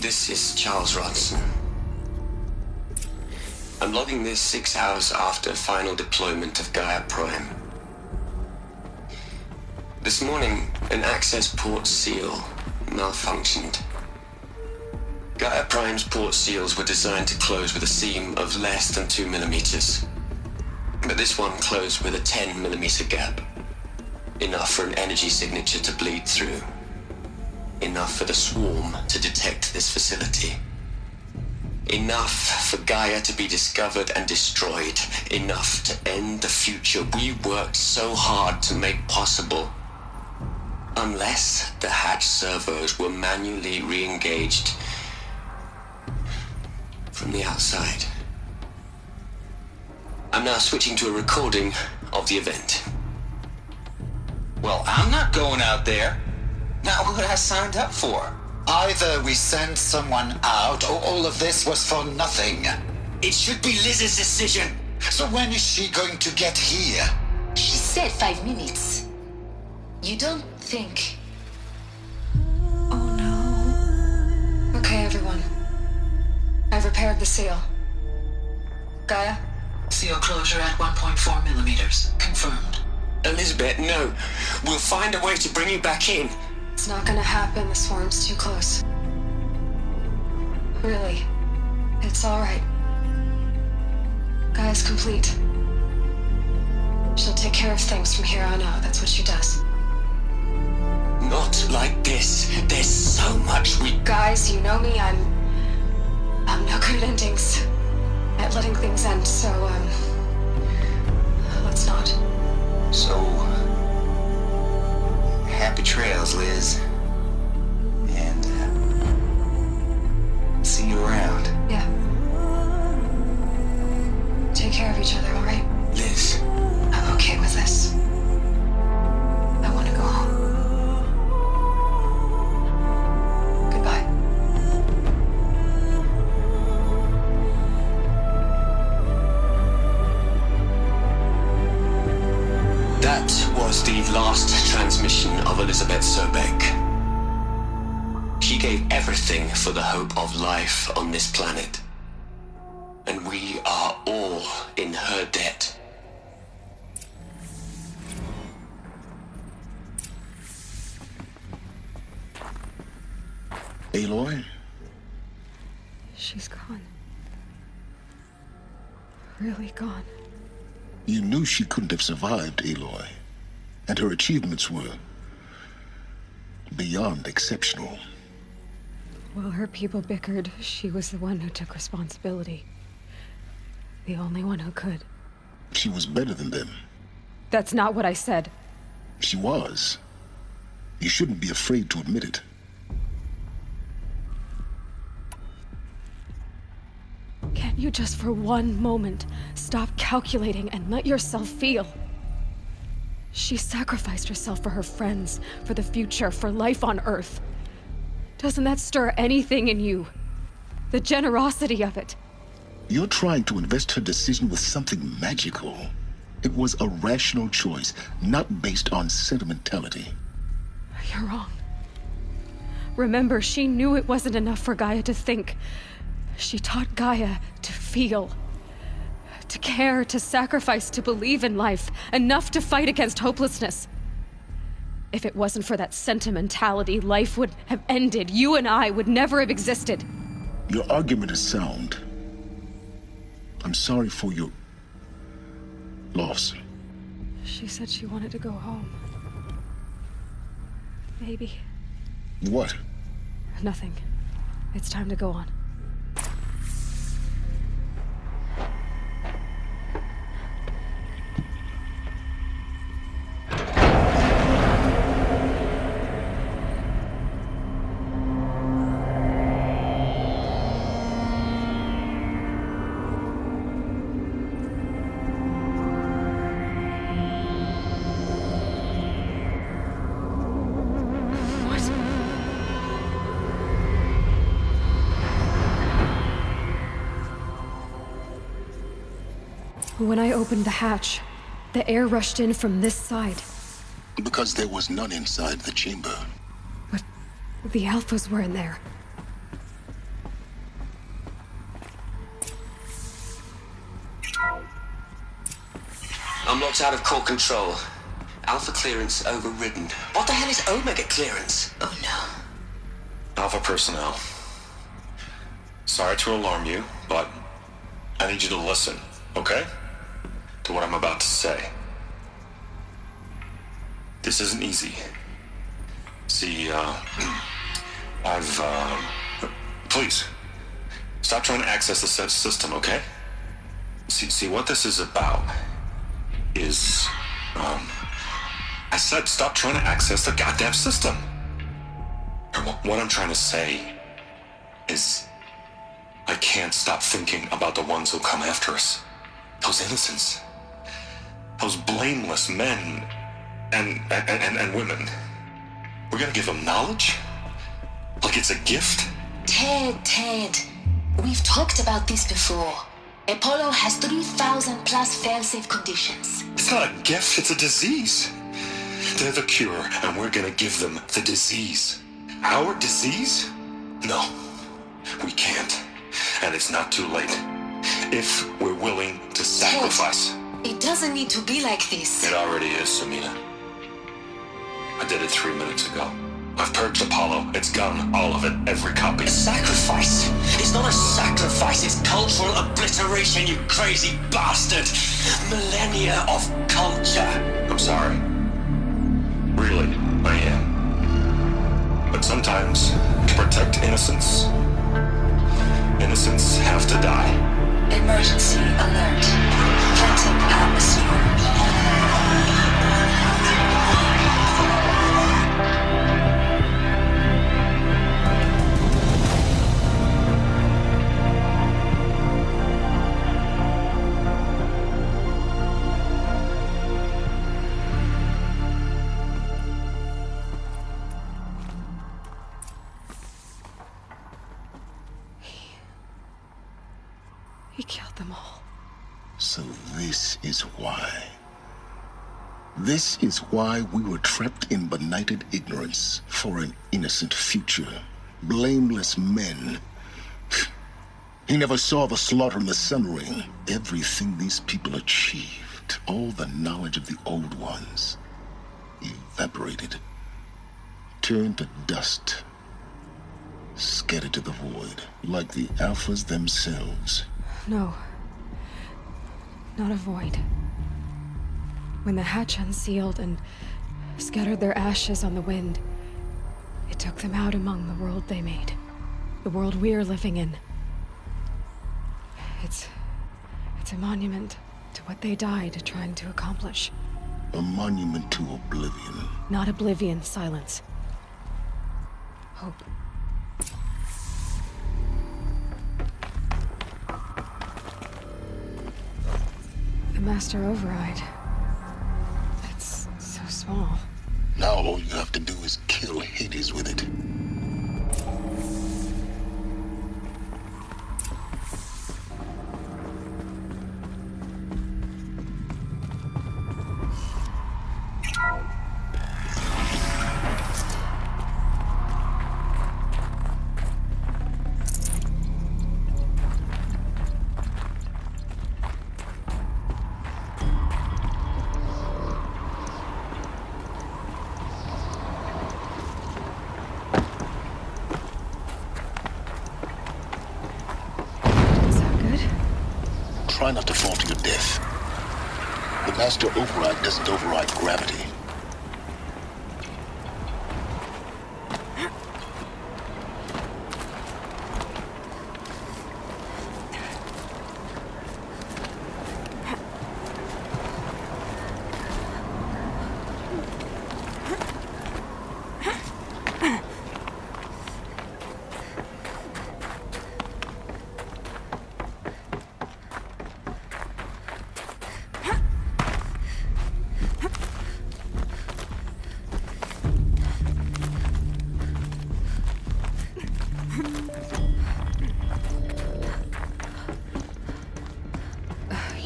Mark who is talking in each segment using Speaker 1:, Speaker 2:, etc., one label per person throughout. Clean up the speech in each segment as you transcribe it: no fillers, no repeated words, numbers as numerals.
Speaker 1: This is Charles Rodson. I'm logging this 6 hours after final deployment of Gaia Prime. This morning, an access port seal malfunctioned. Gaia Prime's port seals were designed to close with a seam of less than 2 millimeters. But this one closed with a 10 millimeter gap. Enough for an energy signature to bleed through. Enough for the swarm to detect this facility. Enough for Gaia to be discovered and destroyed. Enough to end the future we worked so hard to make possible. Unless the hatch servos were manually re-engaged from the outside. I'm now switching to a recording of the event.
Speaker 2: Well, I'm not going out there. Not what I signed up for.
Speaker 3: Either we send someone out, or all of this was for nothing.
Speaker 2: It should be Liz's decision.
Speaker 3: So when is she going to get here?
Speaker 4: She said 5 minutes. You don't think...
Speaker 5: Oh no. Okay, everyone. I've repaired the seal. Gaia?
Speaker 6: Seal closure at 1.4 millimeters. Confirmed.
Speaker 1: Elizabeth, no. We'll find a way to bring you back in.
Speaker 5: It's not gonna happen. The swarm's too close. Really. It's alright. Gaia's complete. She'll take care of things from here on out. That's what she does.
Speaker 1: Not like this. There's so much we...
Speaker 5: Guys, you know me. I'm no good at endings. At letting things end, so, let's not.
Speaker 2: So, happy trails, Liz. And, see you around.
Speaker 5: Yeah. Take care of each other, alright?
Speaker 1: Liz.
Speaker 5: I'm okay with this. I want to go home. Goodbye.
Speaker 1: That was the last transmission of Elizabeth Sobek. She gave everything for the hope of life on this planet. And we are all in her debt.
Speaker 7: Aloy?
Speaker 5: She's gone. Really gone.
Speaker 7: You knew she couldn't have survived, Aloy. And her achievements were beyond exceptional.
Speaker 5: While her people bickered, she was the one who took responsibility. The only one who could.
Speaker 7: She was better than them.
Speaker 5: That's not what I said.
Speaker 7: She was. You shouldn't be afraid to admit it.
Speaker 5: Can't you just for one moment stop calculating and let yourself feel? She sacrificed herself for her friends, for the future, for life on Earth. Doesn't that stir anything in you? The generosity of it.
Speaker 7: You're trying to invest her decision with something magical. It was a rational choice, not based on sentimentality.
Speaker 5: You're wrong. Remember, she knew it wasn't enough for Gaia to think. She taught Gaia to feel. To care, to sacrifice, to believe in life. Enough to fight against hopelessness. If it wasn't for that sentimentality, life would have ended. You and I would never have existed.
Speaker 7: Your argument is sound. I'm sorry for your loss.
Speaker 5: She said she wanted to go home. Maybe.
Speaker 7: What?
Speaker 5: Nothing. It's time to go on. When I opened the hatch, the air rushed in from this side.
Speaker 7: Because there was none inside the chamber.
Speaker 5: But the Alphas were in there.
Speaker 1: locked out of core control. Alpha clearance overridden. What the hell is Omega clearance?
Speaker 4: Oh no.
Speaker 8: Alpha personnel. Sorry to alarm you, but I need you to listen, okay? To what I'm about to say. This isn't easy. See, please, stop trying to access the system, okay? See, what this is about is, I said stop trying to access the goddamn system. What I'm trying to say is, I can't stop thinking about the ones who come after us. Those innocents. Those blameless men and women. We're gonna give them knowledge? Like it's a gift?
Speaker 4: Ted. We've talked about this before. Apollo has 3,000 plus fail-safe conditions.
Speaker 8: It's not a gift, it's a disease. They're the cure, and we're gonna give them the disease. Our disease? No, we can't. And it's not too late. If we're willing to sacrifice.
Speaker 4: Ted, it doesn't need to be like this.
Speaker 8: It already is, Samina. I did it 3 minutes ago. I've purged Apollo. It's gone. All of it. Every copy.
Speaker 1: A sacrifice? It's not a sacrifice, it's cultural obliteration, you crazy bastard! Millennia of culture!
Speaker 8: I'm sorry. Really, I am. But sometimes, to protect innocence, innocents have to die.
Speaker 4: Emergency alert. Phantom atmosphere.
Speaker 5: He killed them all.
Speaker 7: So this is why. This is why we were trapped in benighted ignorance for an innocent future. Blameless men. He never saw the slaughter in the Sun Ring. Everything these people achieved, all the knowledge of the old ones, evaporated, turned to dust, scattered to the void, like the Alphas themselves.
Speaker 5: No. Not a void. When the hatch unsealed and scattered their ashes on the wind, it took them out among the world they made. The world we're living in. It's a monument to what they died trying to accomplish.
Speaker 7: A monument to oblivion.
Speaker 5: Not oblivion, silence. Hope. The Master Override. It's so small.
Speaker 7: Now all you have to do is kill Hades with it. Try not to fall to your death. The Master Override doesn't override gravity.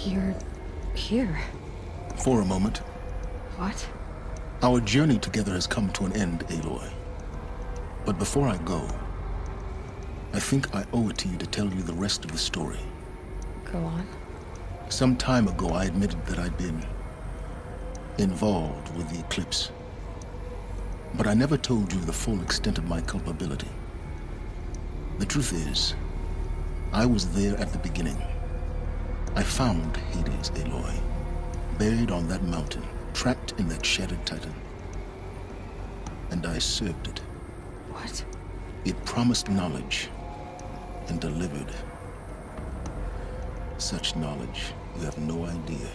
Speaker 5: You're here.
Speaker 7: For a moment,
Speaker 5: What?
Speaker 7: our journey together has come to an end, Aloy. But before I go, I think I owe it to you to tell you the rest of the story.
Speaker 5: Go on.
Speaker 7: Some time ago, I admitted that I'd been involved with the eclipse. But I never told you the full extent of my culpability. The truth is, I was there at the beginning. I found Hades, Aloy, buried on that mountain, trapped in that shattered titan. And I served it.
Speaker 5: What?
Speaker 7: It promised knowledge and delivered. Such knowledge, you have no idea.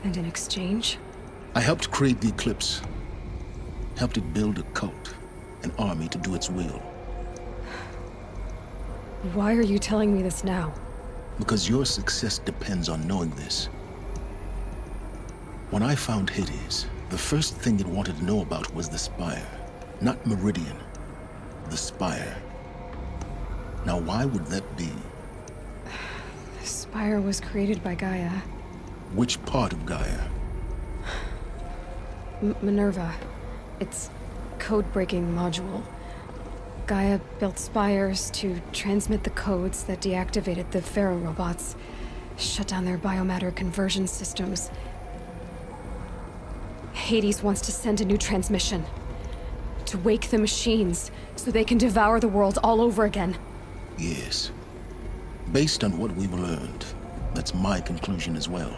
Speaker 5: And in exchange?
Speaker 7: I helped create the eclipse. Helped it build a cult, an army to do its will.
Speaker 5: Why are you telling me this now?
Speaker 7: Because your success depends on knowing this. When I found Hades, the first thing it wanted to know about was the Spire. Not Meridian. The Spire. Now why would that be?
Speaker 5: The Spire was created by Gaia.
Speaker 7: Which part of Gaia?
Speaker 5: Minerva. Its code-breaking module. Gaia built spires to transmit the codes that deactivated the Pharaoh robots, shut down their biomatter conversion systems. Hades wants to send a new transmission. To wake the machines, so they can devour the world all over again.
Speaker 7: Yes. Based on what we've learned, that's my conclusion as well.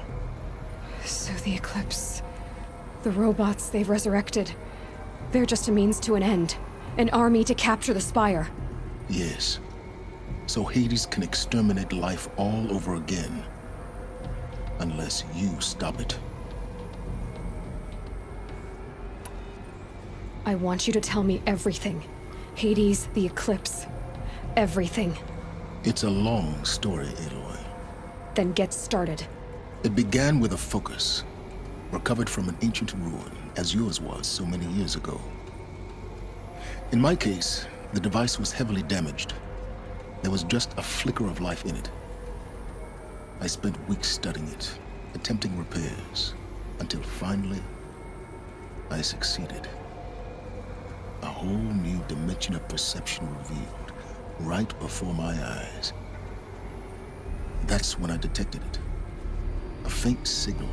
Speaker 5: So the Eclipse... the robots they've resurrected... they're just a means to an end. An army to capture the Spire.
Speaker 7: Yes. So Hades can exterminate life all over again. Unless you stop it.
Speaker 5: I want you to tell me everything. Hades, the Eclipse. Everything.
Speaker 7: It's a long story, Aloy.
Speaker 5: Then get started.
Speaker 7: It began with a focus, recovered from an ancient ruin, as yours was so many years ago. In my case, the device was heavily damaged. There was just a flicker of life in it. I spent weeks studying it, attempting repairs, until finally, I succeeded. A whole new dimension of perception revealed, right before my eyes. That's when I detected it. A faint signal.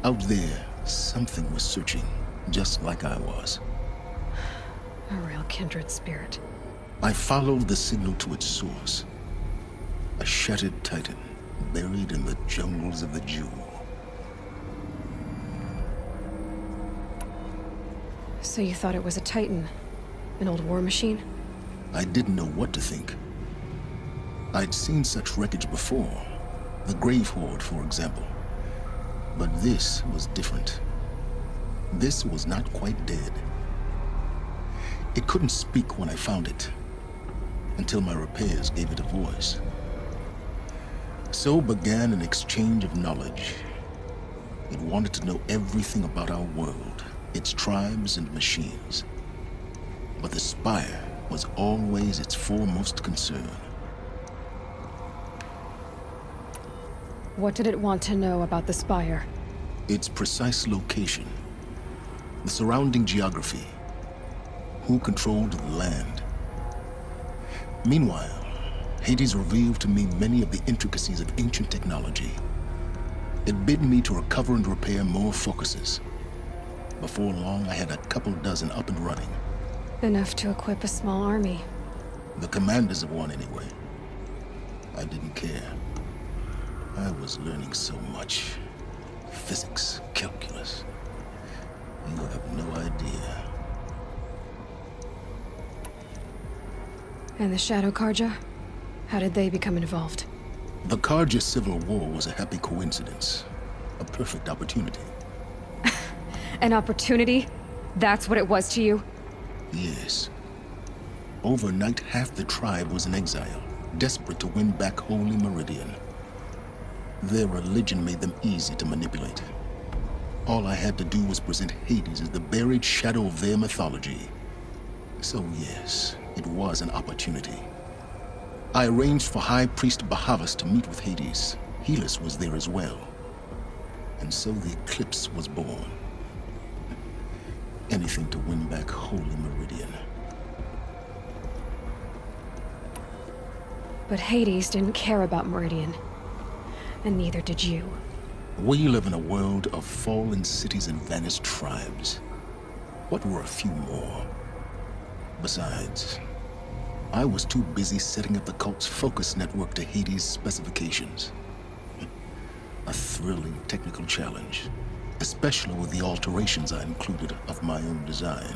Speaker 7: Out there, something was searching, just like I was.
Speaker 5: A real kindred spirit.
Speaker 7: I followed the signal to its source. A shattered titan, buried in the jungles of the Jewel.
Speaker 5: So you thought it was a Titan? An old war machine?
Speaker 7: I didn't know what to think. I'd seen such wreckage before. The Grave Horde, for example. But this was different. This was not quite dead. It couldn't speak when I found it, until my repairs gave it a voice. So began an exchange of knowledge. It wanted to know everything about our world, its tribes and machines. But the Spire was always its foremost concern.
Speaker 5: What did it want to know about the Spire?
Speaker 7: Its precise location, the surrounding geography, who controlled the land. Meanwhile, Hades revealed to me many of the intricacies of ancient technology. It bid me to recover and repair more focuses. Before long, I had a couple dozen up and running.
Speaker 5: Enough to equip a small army.
Speaker 7: The commanders of one, anyway. I didn't care. I was learning so much. Physics, calculus. You have no idea.
Speaker 5: And the Shadow Karja? How did they become involved?
Speaker 7: The Karja Civil War was a happy coincidence. A perfect opportunity.
Speaker 5: An opportunity? That's what it was to you?
Speaker 7: Yes. Overnight, half the tribe was in exile, desperate to win back Holy Meridian. Their religion made them easy to manipulate. All I had to do was present Hades as the buried shadow of their mythology. So yes, it was an opportunity. I arranged for High Priest Bahavas to meet with Hades. Helis was there as well. And so the Eclipse was born. Anything to win back Holy Meridian.
Speaker 5: But Hades didn't care about Meridian. And neither did you.
Speaker 7: We live in a world of fallen cities and vanished tribes. What were a few more? Besides, I was too busy setting up the cult's focus network to Hades' specifications. A thrilling technical challenge, especially with the alterations I included of my own design.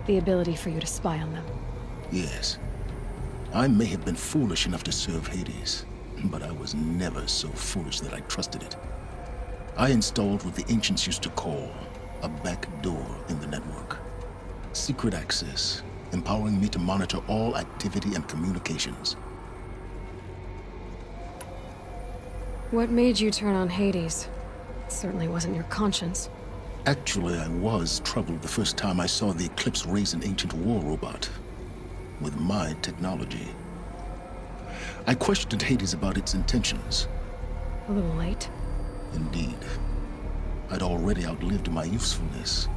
Speaker 5: The ability for you to spy on them.
Speaker 7: Yes, I may have been foolish enough to serve Hades, but I was never so foolish that I trusted it. I installed what the ancients used to call a back door in the network. Secret access, empowering me to monitor all activity and communications.
Speaker 5: What made you turn on Hades? It certainly wasn't your conscience.
Speaker 7: Actually, I was troubled the first time I saw the Eclipse raise an ancient war robot with my technology. I questioned Hades about its intentions.
Speaker 5: A little late.
Speaker 7: Indeed. I'd already outlived my usefulness.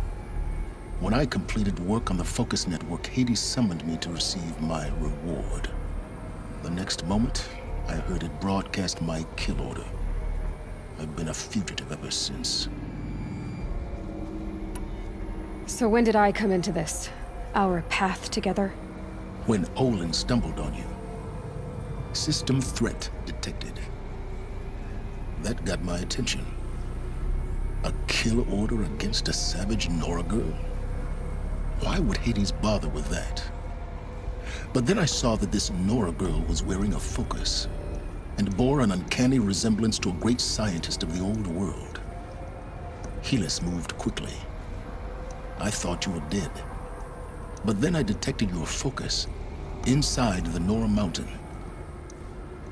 Speaker 7: When I completed work on the Focus Network, Hades summoned me to receive my reward. The next moment, I heard it broadcast my kill order. I've been a fugitive ever since.
Speaker 5: So when did I come into this? Our path together?
Speaker 7: When Olin stumbled on you. System threat detected. That got my attention. A kill order against a savage Nora girl? Why would Hades bother with that? But then I saw that this Nora girl was wearing a focus and bore an uncanny resemblance to a great scientist of the old world. Helis moved quickly. I thought you were dead. But then I detected your focus inside the Nora mountain.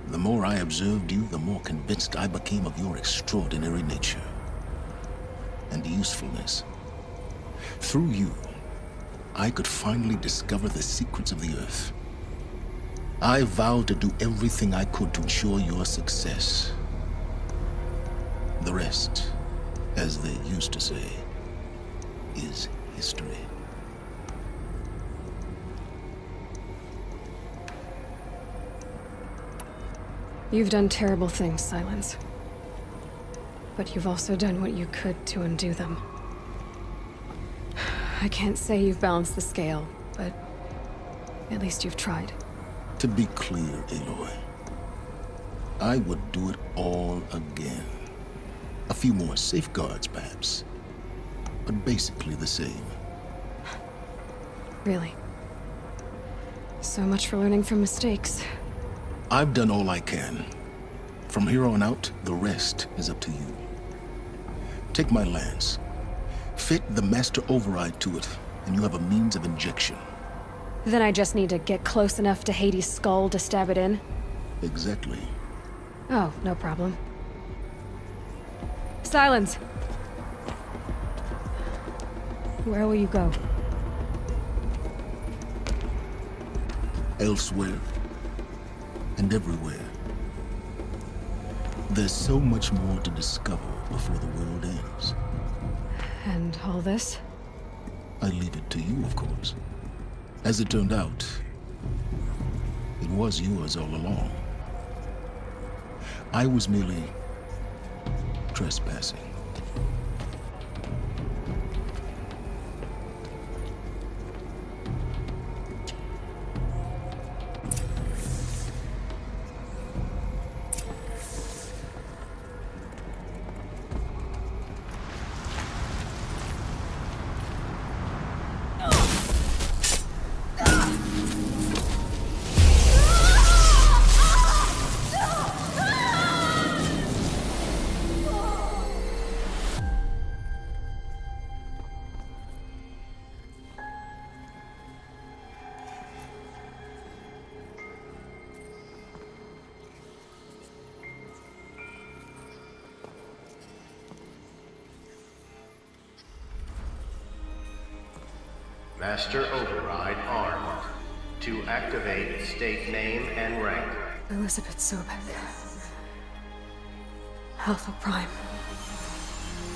Speaker 7: The more I observed you, the more convinced I became of your extraordinary nature and usefulness. Through you, I could finally discover the secrets of the Earth. I vowed to do everything I could to ensure your success. The rest, as they used to say, is history.
Speaker 5: You've done terrible things, Silence. But you've also done what you could to undo them. I can't say you've balanced the scale, but at least you've tried.
Speaker 7: To be clear, Aloy, I would do it all again. A few more safeguards, perhaps, but basically the same.
Speaker 5: Really. So much for learning from mistakes.
Speaker 7: I've done all I can. From here on out, the rest is up to you. Take my lance. Fit the master override to it, and you have a means of injection.
Speaker 5: Then I just need to get close enough to Hades' skull to stab it in?
Speaker 7: Exactly.
Speaker 5: Oh, no problem. Silence! Where will you go?
Speaker 7: Elsewhere. And everywhere. There's so much more to discover before the world ends.
Speaker 5: And all this?
Speaker 7: I leave it to you, of course. As it turned out, it was yours all along. I was merely trespassing.
Speaker 9: Master Override armed. To activate, state name and rank.
Speaker 5: Elizabeth Sobek. Alpha Prime.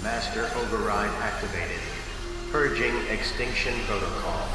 Speaker 9: Master Override activated. Purging Extinction Protocol.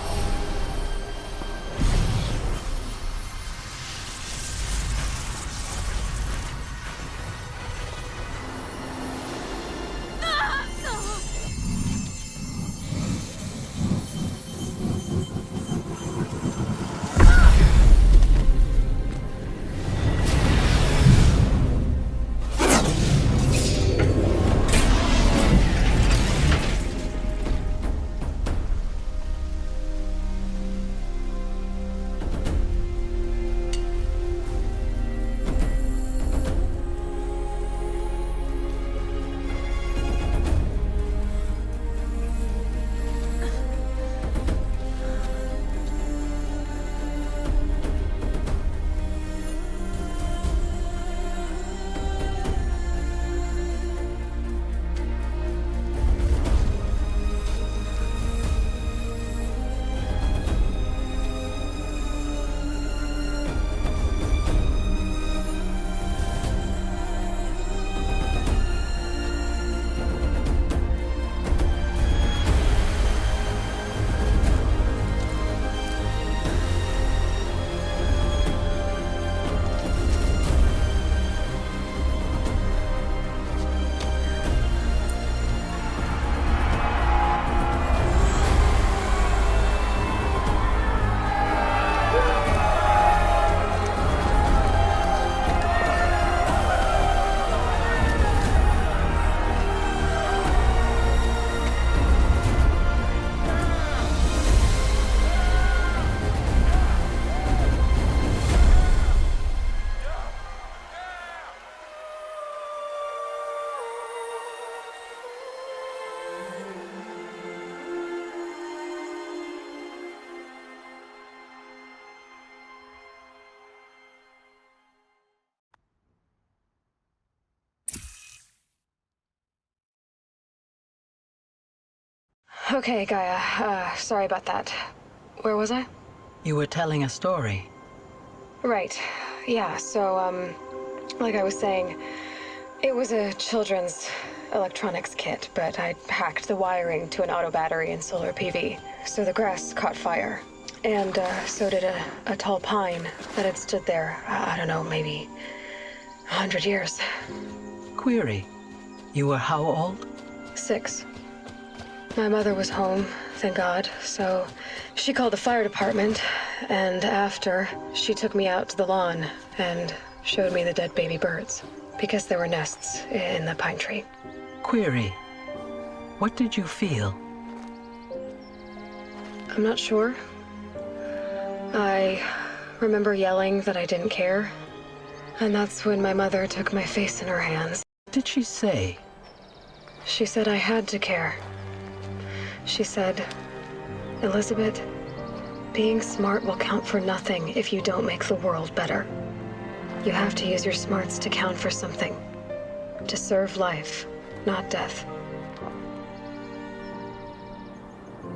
Speaker 5: Okay, Gaia. Sorry about that. Where was I?
Speaker 10: You were telling a story.
Speaker 5: Right. Yeah, so, like I was saying, it was a children's electronics kit, but I hacked the wiring to an auto battery and solar PV. So the grass caught fire. And, so did a tall pine that had stood there, I don't know, maybe 100 years.
Speaker 10: Query. You were how old?
Speaker 5: 6. My mother was home, thank God, so she called the fire department, and after, she took me out to the lawn and showed me the dead baby birds, because there were nests in the pine tree.
Speaker 10: Query. What did you feel?
Speaker 5: I'm not sure. I remember yelling that I didn't care, and that's when my mother took my face in her hands.
Speaker 10: What did she say?
Speaker 5: She said I had to care. She said, Elizabeth, being smart will count for nothing if you don't make the world better. You have to use your smarts to count for something. To serve life, not death.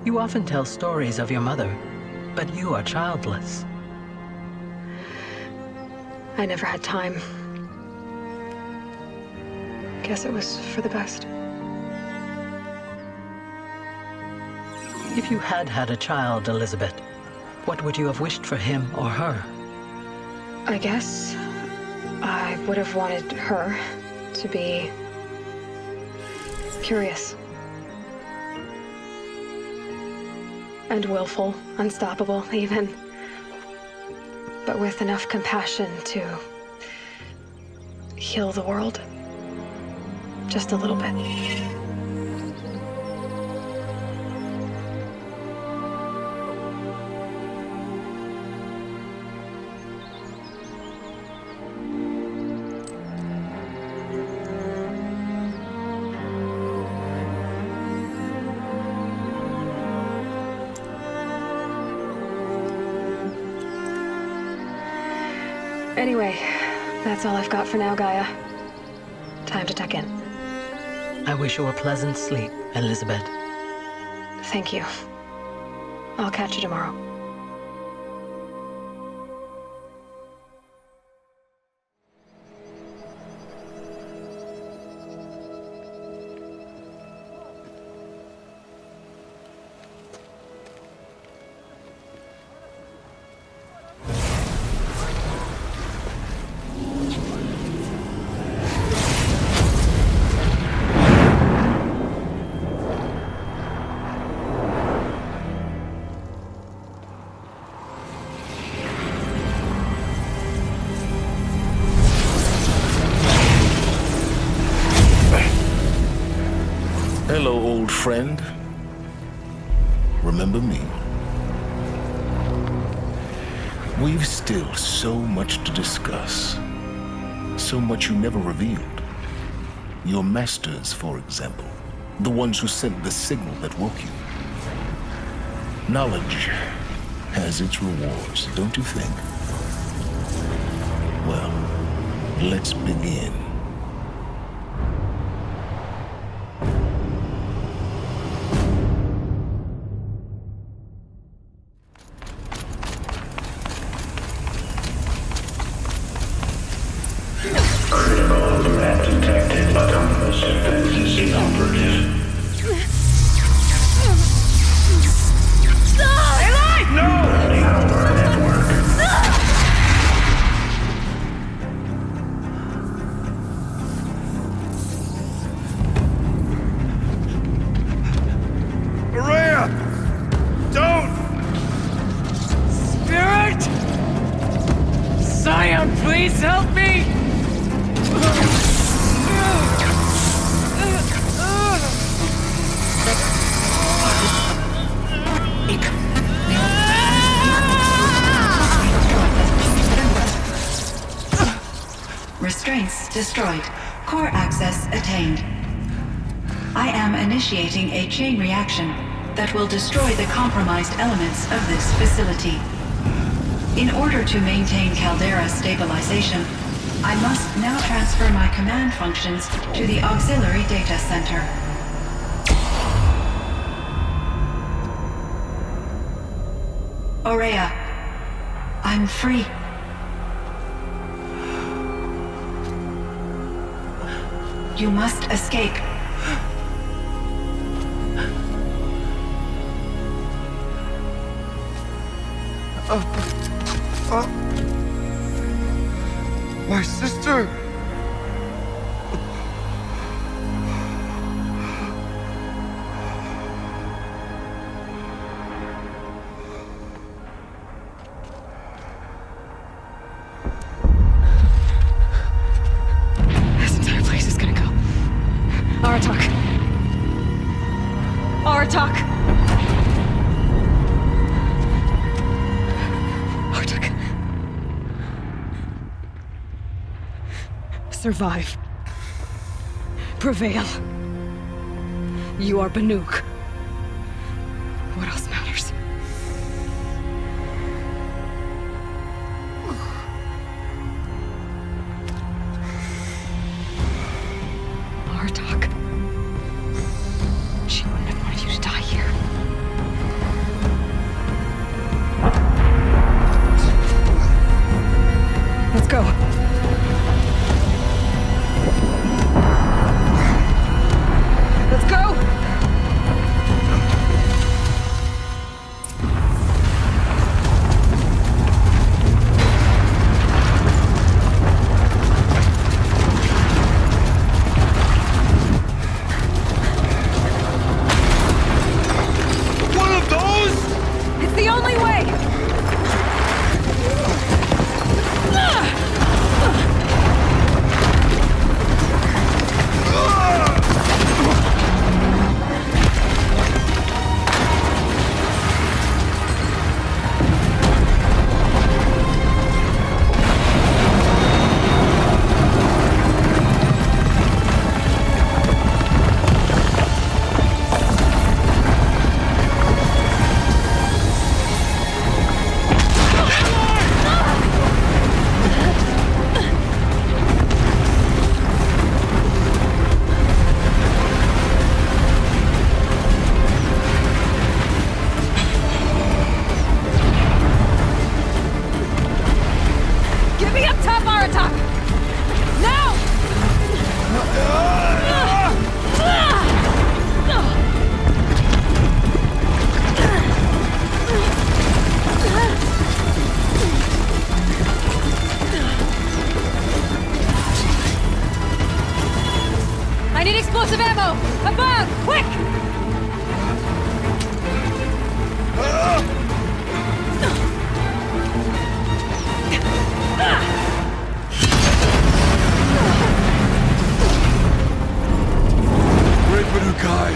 Speaker 10: You often tell stories of your mother, but you are childless.
Speaker 5: I never had time. Guess it was for the best.
Speaker 10: If you had had a child, Elizabeth, what would you have wished for him or her?
Speaker 5: I guess I would have wanted her to be curious. And willful, unstoppable, even. But with enough compassion to heal the world. Just a little bit. Anyway, that's all I've got for now, Gaia. Time to tuck in.
Speaker 10: I wish you a pleasant sleep, Elizabeth.
Speaker 5: Thank you. I'll catch you tomorrow.
Speaker 7: Hello, old friend. Remember me? We've still so much to discuss. So much you never revealed. Your masters, for example. The ones who sent the signal that woke you. Knowledge has its rewards, don't you think? Well, let's begin.
Speaker 11: Please help me!
Speaker 12: Restraints destroyed. Core access attained. I am initiating a chain reaction that will destroy the compromised elements of this facility. In order to maintain Caldera stabilization, I must now transfer my command functions to the auxiliary data center. Aurea, I'm free. You must escape.
Speaker 13: My sister!
Speaker 5: This entire place is gonna go. Aratak. Aratak! Aratak. Survive. Prevail. You are Banuk. What else matters? Artak. She wouldn't have wanted you to die here. Let's go. Let's go!
Speaker 13: One of those?
Speaker 5: It's the only way! Get me up top, Aratak! Now! I need explosive ammo! Above! Quick!
Speaker 13: Great Banukai!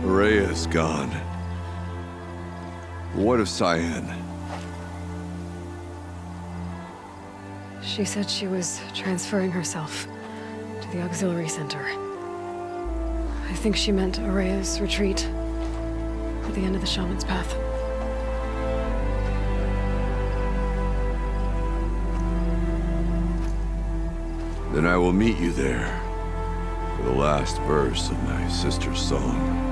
Speaker 13: Rhea's gone. What of Cyan?
Speaker 5: She said she was transferring herself to the auxiliary center. I think she meant Aurea's retreat at the end of the Shaman's Path.
Speaker 13: Then I will meet you there for the last verse of my sister's song.